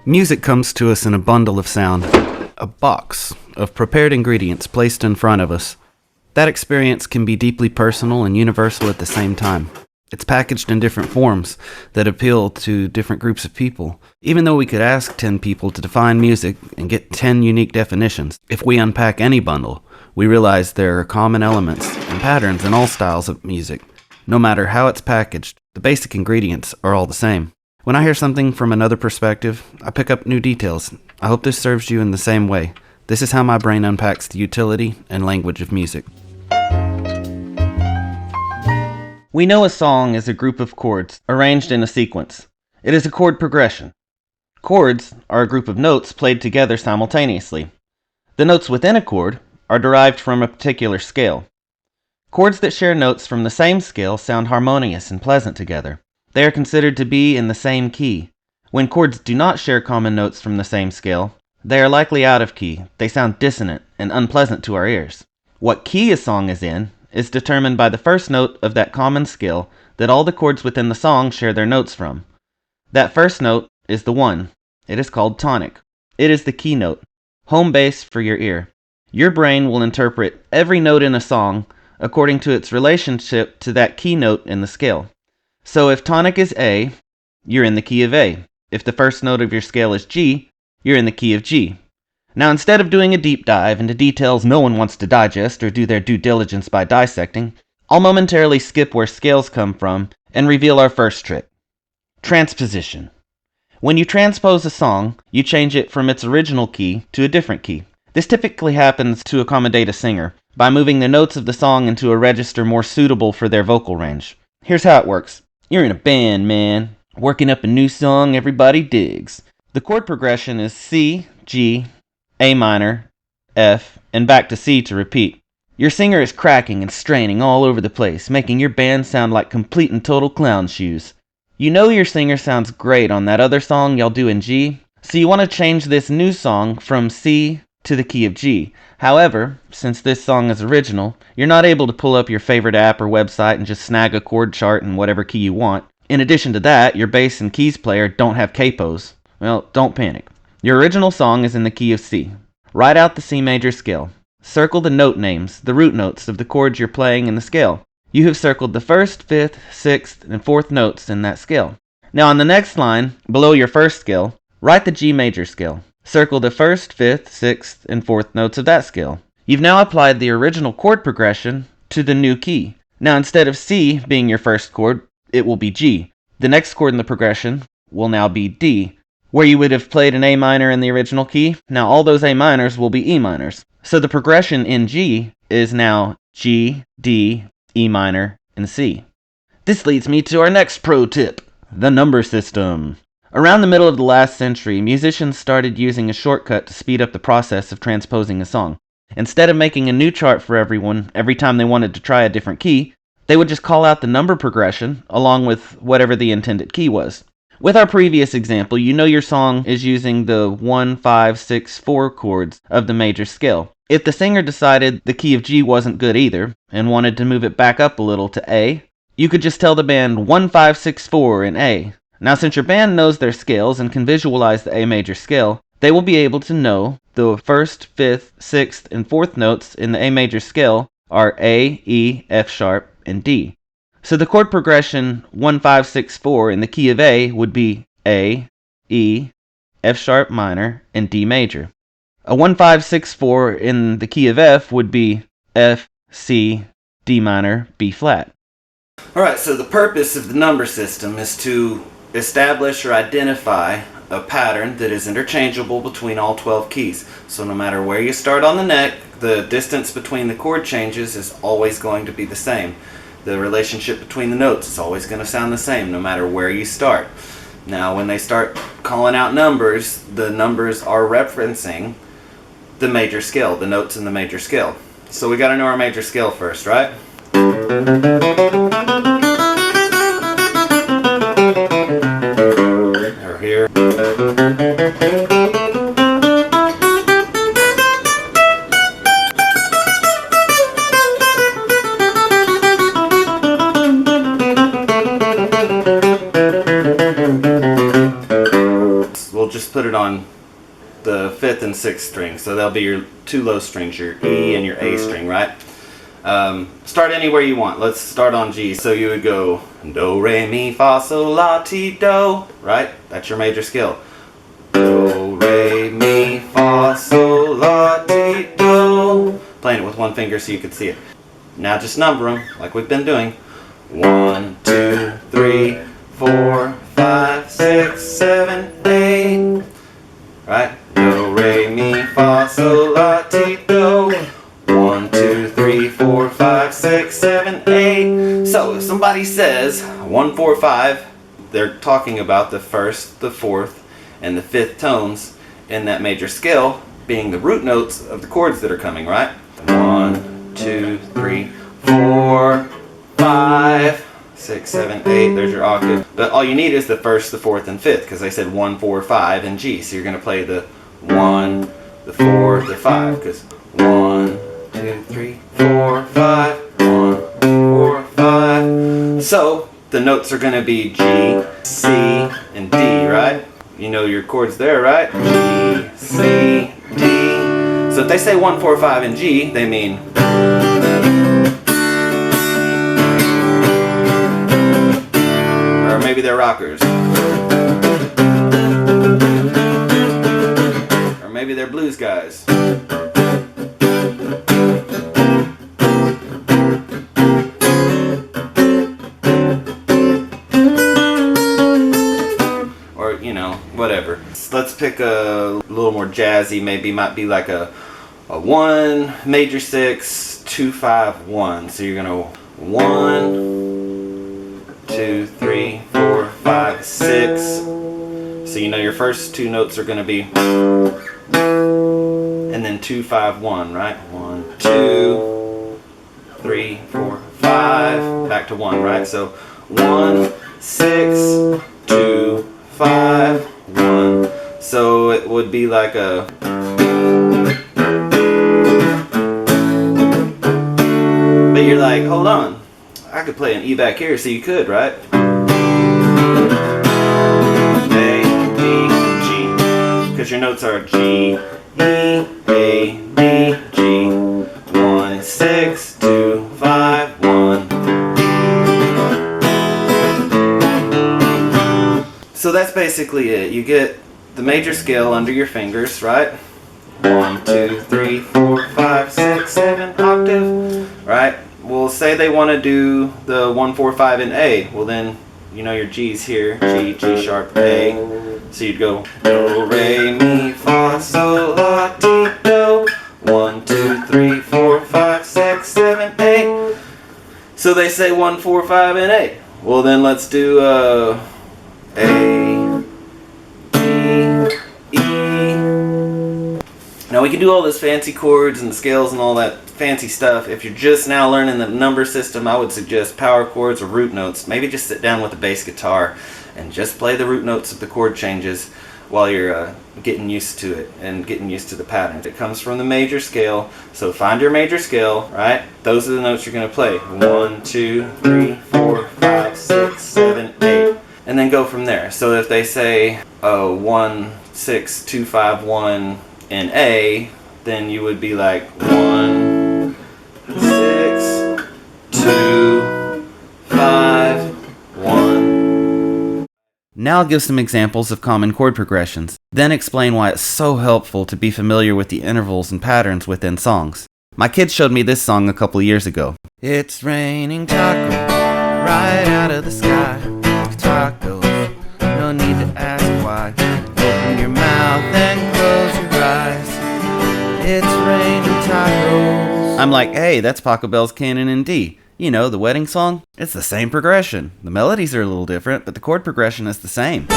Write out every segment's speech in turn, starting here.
Music comes to us in a bundle of sound, a box of prepared ingredients placed in front of us. That experience can be deeply personal and universal at the same time. It's packaged in different forms that appeal to different groups of people. Even though we could ask 10 people to define music and get 10 unique definitions, if we unpack any bundle, we realize there are common elements and patterns in all styles of music. No matter how it's packaged, the basic ingredients are all the same. When I hear something from another perspective, I pick up new details. I hope this serves you in the same way. This is how my brain unpacks the utility and language of music. We know a song is a group of chords arranged in a sequence. It is a chord progression. Chords are a group of notes played together simultaneously. The notes within a chord are derived from a particular scale. Chords that share notes from the same scale sound harmonious and pleasant together. They are considered to be in the same key. When chords do not share common notes from the same scale, they are likely out of key. They sound dissonant and unpleasant to our ears. What key a song is in is determined by the first note of that common scale that all the chords within the song share their notes from. That first note is the 1. It is called tonic. It is the key note, home base for your ear. Your brain will interpret every note in a song according to its relationship to that key note in the scale. So if tonic is A, you're in the key of A. If the first note of your scale is G, you're in the key of G. Now, instead of doing a deep dive into details no one wants to digest or do their due diligence by dissecting, I'll momentarily skip where scales come from and reveal our first trick. Transposition. When you transpose a song, you change it from its original key to a different key. This typically happens to accommodate a singer by moving the notes of the song into a register more suitable for their vocal range. Here's how it works. You're in a band, man, working up a new song everybody digs. The chord progression is C, G, A minor, F, and back to C to repeat. Your singer is cracking and straining all over the place, making your band sound like complete and total clown shoes. You know your singer sounds great on that other song y'all do in G, so you want to change this new song from C to the key of G. However, since this song is original, you're not able to pull up your favorite app or website and just snag a chord chart in whatever key you want. In addition to that, your bass and keys player don't have capos. Well, don't panic. Your original song is in the key of C. Write out the C major scale. Circle the note names, the root notes of the chords you're playing in the scale. You have circled the 1st, 5th, 6th, and 4th notes in that scale. Now on the next line, below your first scale, write the G major scale. Circle the 1st, 5th, 6th, and 4th notes of that scale. You've now applied the original chord progression to the new key. Now instead of C being your first chord, it will be G. The next chord in the progression will now be D. Where you would have played an A minor in the original key, now all those A minors will be E minors. So the progression in G is now G, D, E minor, and C. This leads me to our next pro tip, the number system. Around the middle of the last century, musicians started using a shortcut to speed up the process of transposing a song. Instead of making a new chart for everyone every time they wanted to try a different key, they would just call out the number progression along with whatever the intended key was. With our previous example, you know your song is using the 1, 5, 6, 4 chords of the major scale. If the singer decided the key of G wasn't good either and wanted to move it back up a little to A, you could just tell the band 1, 5, 6, 4 in A. Now, since your band knows their scales and can visualize the A major scale, they will be able to know the 1st, 5th, 6th, and 4th notes in the A major scale are A, E, F sharp, and D. So the chord progression 1, 5, 6, 4 in the key of A would be A, E, F sharp minor, and D major. A 1, 5, 6, 4 in the key of F would be F, C, D minor, B flat. Alright, so the purpose of the number system is to establish or identify a pattern that is interchangeable between all 12 keys. So no matter where you start on the neck, the distance between the chord changes is always going to be the same. The relationship between the notes is always going to sound the same no matter where you start. Now when they start calling out numbers, the numbers are referencing the major scale, the notes in the major scale. So we got to know our major scale first, right? Or here. put it on the 5th and 6th string. So that'll be your 2 low strings, your E and your A string, right? Start anywhere you want. Let's start on G. So you would go do, re, mi, fa, sol, la, ti, do, right? That's your major scale. Do, re, mi, fa, sol, la, ti, do. Playing it with one finger so you can see it. Now just number them like we've been doing. 1, 2, 3, 4, 5, 6, 7, 8. Right? Do, re, mi, fa, sol, la, ti, do. 1, 2, 3, 4, 5, 6, 7, 8. So if somebody says 1, 4, 5, they're talking about the 1st, the 4th, and the 5th tones in that major scale being the root notes of the chords that are coming, right? 1, 2, 3, 4, 5, 6, 7, 8. There's your octave. But all you need is the 1st, the 4th, and 5th, because I said 1, 4, 5 in G. So you're going to play the 1, the 4, the 5, because 1, 2, 3, 4, 5, 1, 4, 5. So the notes are going to be G, C, and D, right? You know your chords there, right? G, C, D. So if they say 1, 4, 5 in G, they mean. Or maybe they're rockers. Or maybe they're blues guys. Or, you know, whatever. Let's pick a little more jazzy, maybe might be like a 1, major 6, 2, 5, 1. So you're gonna 1, 2, 3, 4, 5, 6. So you know your first 2 notes are gonna be, and then 2, 5, 1, right? 1, 2, 3, 4, 5, back to 1, right? So 1, 6, 2, 5, 1. So it would be like a. But you're like, hold on, I could play an E back here, so you could, right? A, B, G. Because your notes are G, E, A, B, G. 1, 6, 2, 5, 1. So that's basically it. You get the major scale under your fingers, right? 1, 2, 3, 4, 5, 6, 7, octave, right? Well, say they want to do the 1, 4, 5 in A. Well, then, you know your G's here. G, G sharp, A. So you'd go do, re, mi, fa, sol, la, ti, do. 1, 2, 3, 4, 5, 6, 7, 8. So they say 1, 4, 5 in A. Well, then let's do A, B, E. Now we can do all those fancy chords and scales and all that fancy stuff. If you're just now learning the number system, I would suggest power chords or root notes. Maybe just sit down with a bass guitar and just play the root notes of the chord changes while you're getting used to it and getting used to the patterns. It comes from the major scale, so find your major scale, right? Those are the notes you're going to play. 1, 2, 3, 4, 5, 6, 7, 8. And then go from there. So if they say 1, 6, 2, 5, 1 in A, then you would be like 1, 6, 2, 5, 1. Now I'll give some examples of common chord progressions, then explain why it's so helpful to be familiar with the intervals and patterns within songs. My kids showed me this song a couple years ago. It's raining tacos right out of the sky. Tacos, no need to ask why. Open your mouth and close your eyes. It's raining tacos. I'm like, hey, that's Paco Bell's Canon in D. You know, the wedding song? It's the same progression. The melodies are a little different, but the chord progression is the same.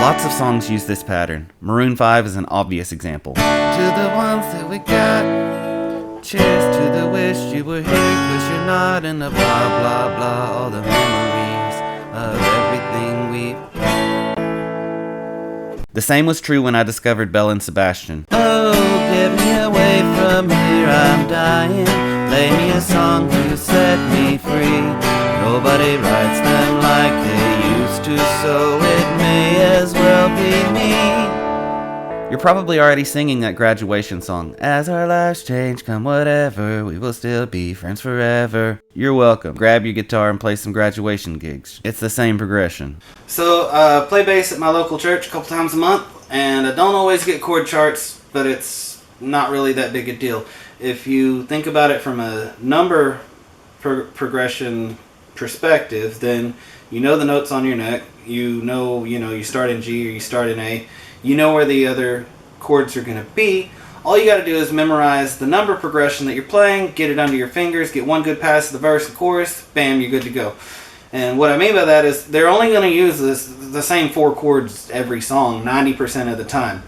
Lots of songs use this pattern. Maroon 5 is an obvious example. To the ones that we got, cheers to the wish you were here, 'cause you're not in the blah blah blah, all the memories of everything we've. The same was true when I discovered Belle and Sebastian. Oh, get me away from here, I'm dying. Play me a song to set me free. Nobody writes them like they used to, so it may as well be me. You're probably already singing that graduation song. As our lives change, come whatever, we will still be friends forever. You're welcome. Grab your guitar and play some graduation gigs. It's the same progression. So, play bass at my local church a couple times a month, and I don't always get chord charts, but it's not really that big a deal. If you think about it from a number progression perspective, then you know the notes on your neck. You know, you start in G or you start in A. You know where the other chords are going to be. All you got to do is memorize the number progression that you're playing, get it under your fingers, get one good pass of the verse and chorus, bam, you're good to go. And what I mean by that is they're only going to use the same 4 chords every song 90% of the time.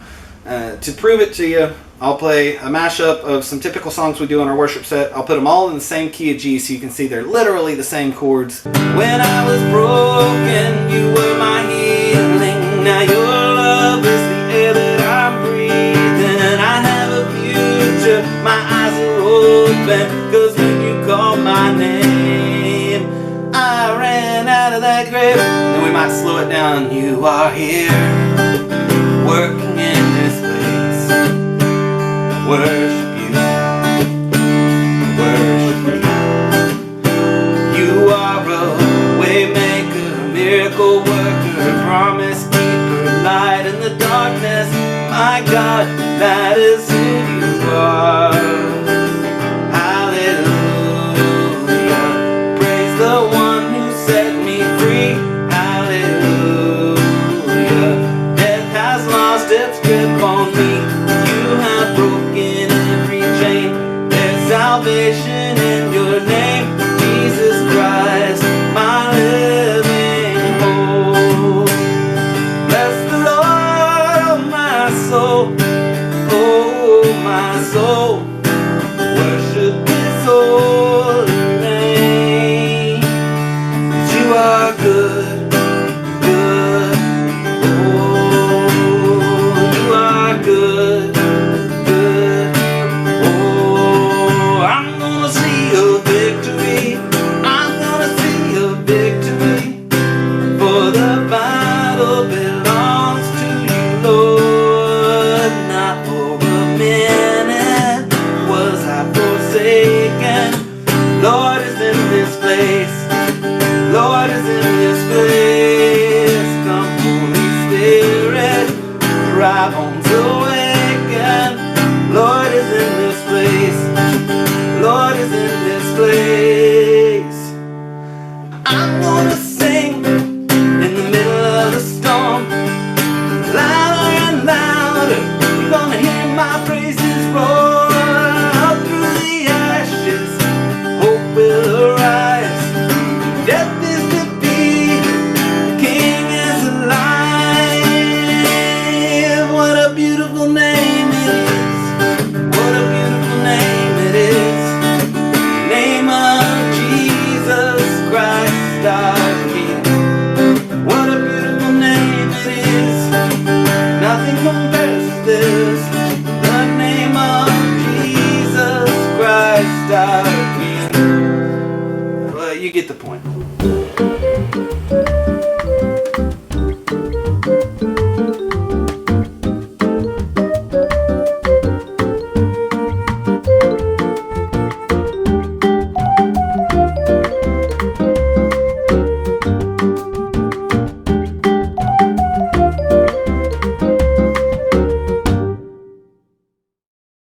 To prove it to you, I'll play a mashup of some typical songs we do on our worship set. I'll put them all in the same key of G so you can see they're literally the same chords. When I was broken, you were my healing. Now your love is the air that I'm breathing. I have a future, my eyes are open, 'cause when you called my name, I ran out of that grave. And we might slow it down. You are here, working in this place. Worship you, worship you. You are a way maker, miracle worker, promise keeper, light in the darkness. My God, that is who you are.